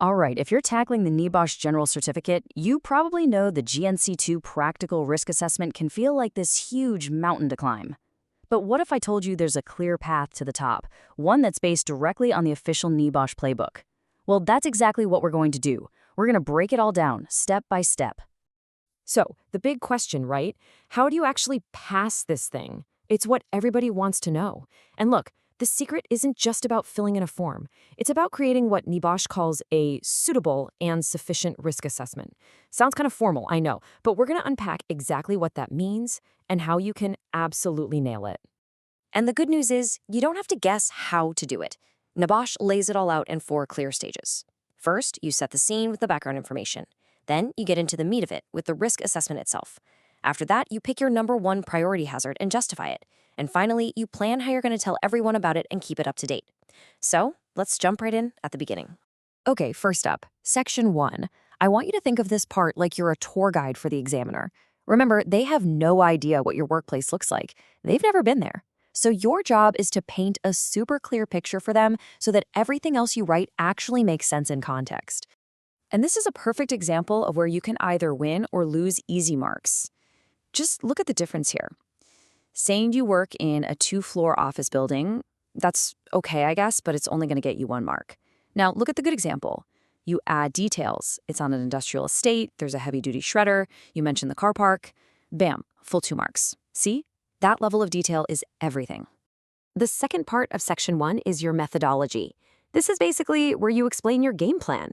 All right, if you're tackling the NEBOSH General Certificate, you probably know the GNC-2 Practical Risk Assessment can feel like this huge mountain to climb. But what if I told you there's a clear path to the top, one that's based directly on the official NEBOSH playbook? Well, that's exactly what we're going to do. We're going to break it all down, step by step. So, the big question, right? How do you actually pass this thing? It's what everybody wants to know. And look, the secret isn't just about filling in a form. It's about creating what NEBOSH calls a suitable and sufficient risk assessment. Sounds kind of formal, I know, but we're going to unpack exactly what that means and how you can absolutely nail it. And the good news is, you don't have to guess how to do it. NEBOSH lays it all out in 4 clear stages. First, you set the scene with the background information. Then, you get into the meat of it with the risk assessment itself. After that, you pick your number 1 priority hazard and justify it. And finally, you plan how you're going to tell everyone about it and keep it up to date. So, let's jump right in at the beginning. Okay, first up, Section 1. I want you to think of this part like you're a tour guide for the examiner. Remember, they have no idea what your workplace looks like. They've never been there. So your job is to paint a super clear picture for them so that everything else you write actually makes sense in context. And this is a perfect example of where you can either win or lose easy marks. Just look at the difference here. Saying you work in a 2-floor office building, that's okay, I guess, but it's only going to get you 1 mark. Now, look at the good example. You add details. It's on an industrial estate, there's a heavy-duty shredder, you mention the car park. Bam, full 2 marks. See? That level of detail is everything. The second part of Section 1 is your methodology. This is basically where you explain your game plan.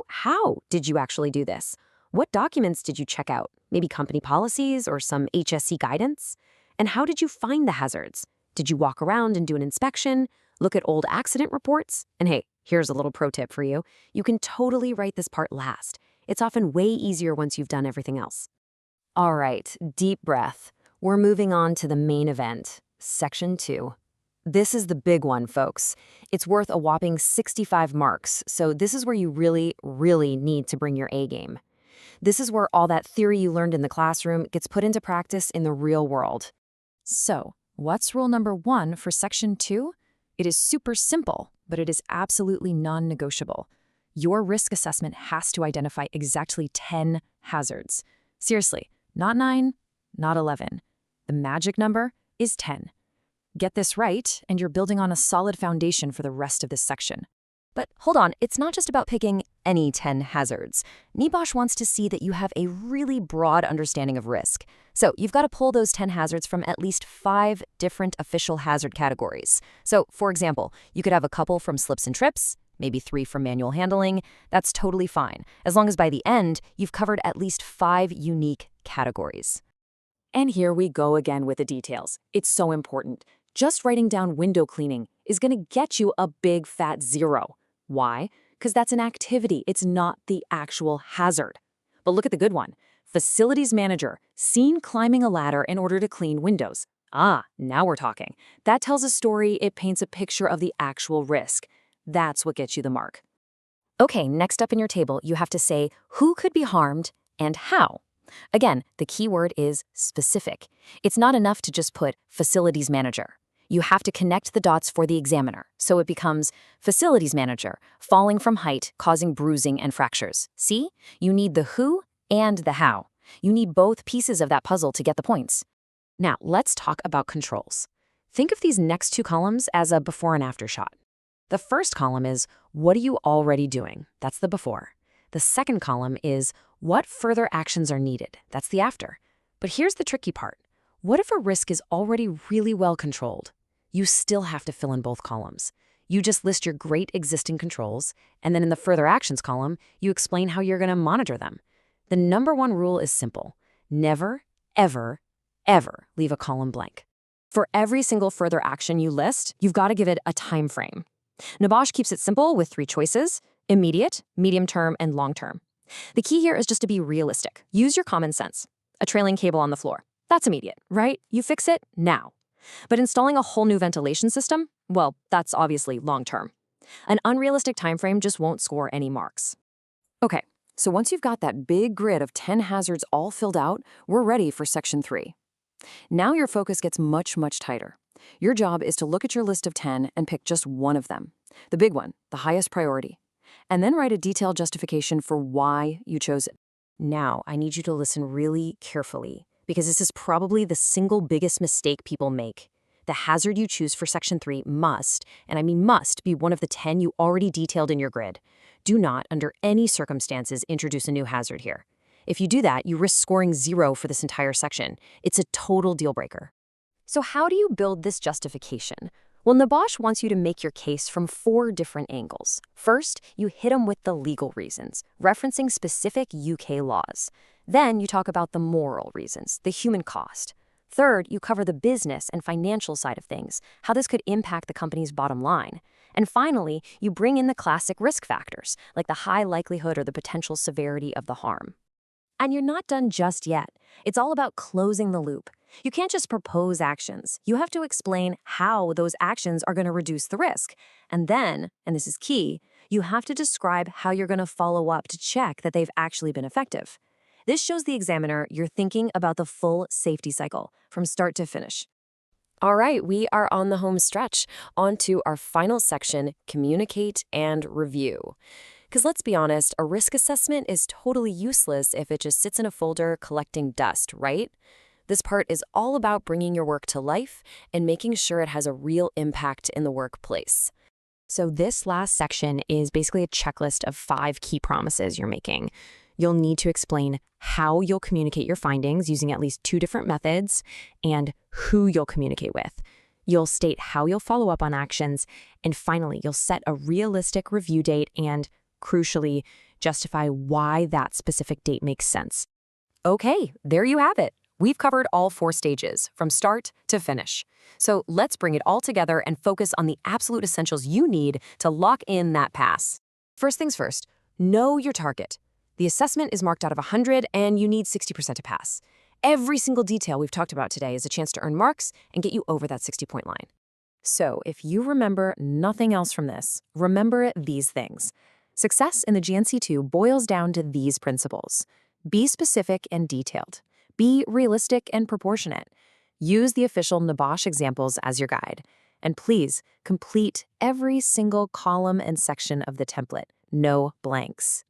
How did you actually do this? What documents did you check out? Maybe company policies or some HSC guidance? And how did you find the hazards? Did you walk around and do an inspection? Look at old accident reports? And hey, here's a little pro tip for you. You can totally write this part last. It's often way easier once you've done everything else. All right, deep breath. We're moving on to the main event, Section 2. This is the big one, folks. It's worth a whopping 65 marks, so this is where you really, really need to bring your A game. This is where all that theory you learned in the classroom gets put into practice in the real world. So, what's rule number 1 for Section 2? It is super simple, but it is absolutely non-negotiable. Your risk assessment has to identify exactly 10 hazards. Seriously, not 9, not 11. The magic number is 10. Get this right, and you're building on a solid foundation for the rest of this section. But hold on, it's not just about picking any 10 hazards. NEBOSH wants to see that you have a really broad understanding of risk. So you've got to pull those 10 hazards from at least 5 different official hazard categories. So, for example, you could have a couple from slips and trips, maybe 3 from manual handling. That's totally fine, as long as by the end, you've covered at least 5 unique categories. And here we go again with the details. It's so important. Just writing down window cleaning is going to get you a big fat 0. Why? Because that's an activity. It's not the actual hazard. But look at the good one. Facilities manager, seen climbing a ladder in order to clean windows. Ah, now we're talking. That tells a story. It paints a picture of the actual risk. That's what gets you the mark. Okay, next up in your table, you have to say who could be harmed and how. Again, the key word is specific. It's not enough to just put facilities manager. You have to connect the dots for the examiner, so it becomes facilities manager, falling from height, causing bruising and fractures. See? You need the who and the how. You need both pieces of that puzzle to get the points. Now, let's talk about controls. Think of these next 2 columns as a before and after shot. The first column is, what are you already doing? That's the before. The second column is, what further actions are needed? That's the after. But here's the tricky part. What if a risk is already really well controlled? You still have to fill in both columns. You just list your great existing controls, and then in the further actions column, you explain how you're going to monitor them. The number 1 rule is simple. Never, ever, ever leave a column blank. For every single further action you list, you've got to give it a time frame. NEBOSH keeps it simple with 3 choices: immediate, medium term, and long term. The key here is just to be realistic. Use your common sense. A trailing cable on the floor. That's immediate, right? You fix it now. But installing a whole new ventilation system? Well, that's obviously long term. An unrealistic time frame just won't score any marks. Okay, so once you've got that big grid of 10 hazards all filled out, we're ready for Section 3. Now your focus gets much, much tighter. Your job is to look at your list of 10 and pick just one of them. The big one, the highest priority. and then write a detailed justification for why you chose it. Now, I need you to listen really carefully, because this is probably the single biggest mistake people make. The hazard you choose for Section 3 must, and I mean must, be one of the 10 you already detailed in your grid. Do not, under any circumstances, introduce a new hazard here. If you do that, you risk scoring 0 for this entire section. It's a total deal breaker. So how do you build this justification? Well, NEBOSH wants you to make your case from 4 different angles. First, you hit them with the legal reasons, referencing specific UK laws. Then you talk about the moral reasons, the human cost. Third, you cover the business and financial side of things, how this could impact the company's bottom line. And finally, you bring in the classic risk factors, like the high likelihood or the potential severity of the harm. And you're not done just yet. It's all about closing the loop. You can't just propose actions. You have to explain how those actions are going to reduce the risk. And then, and this is key, you have to describe how you're going to follow up to check that they've actually been effective. This shows the examiner you're thinking about the full safety cycle, from start to finish. All right, we are on the home stretch. On to our final section, communicate and review. Because let's be honest, a risk assessment is totally useless if it just sits in a folder collecting dust, right? This part is all about bringing your work to life and making sure it has a real impact in the workplace. So this last section is basically a checklist of 5 key promises you're making. You'll need to explain how you'll communicate your findings using at least 2 different methods and who you'll communicate with. You'll state how you'll follow up on actions, and finally, you'll set a realistic review date and, crucially, justify why that specific date makes sense. Okay, there you have it. We've covered all 4 stages, from start to finish. So let's bring it all together and focus on the absolute essentials you need to lock in that pass. First things first, know your target. The assessment is marked out of 100, and you need 60% to pass. Every single detail we've talked about today is a chance to earn marks and get you over that 60-point line. So if you remember nothing else from this, remember these things. Success in the GNC-2 boils down to these principles. Be specific and detailed. Be realistic and proportionate. Use the official NEBOSH examples as your guide. And please, complete every single column and section of the template. No blanks.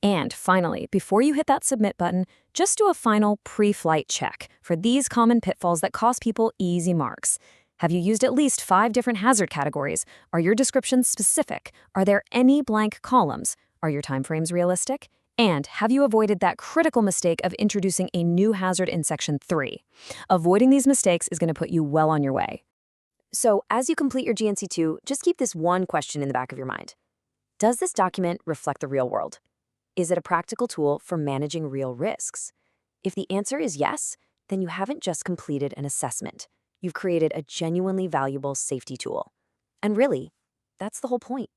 And finally, before you hit that submit button, just do a final pre-flight check for these common pitfalls that cost people easy marks. Have you used at least 5 different hazard categories? Are your descriptions specific? Are there any blank columns? Are your timeframes realistic? And have you avoided that critical mistake of introducing a new hazard in Section 3? Avoiding these mistakes is going to put you well on your way. So as you complete your GNC-2, just keep this one question in the back of your mind. Does this document reflect the real world? Is it a practical tool for managing real risks? If the answer is yes, then you haven't just completed an assessment. You've created a genuinely valuable safety tool. And really, that's the whole point.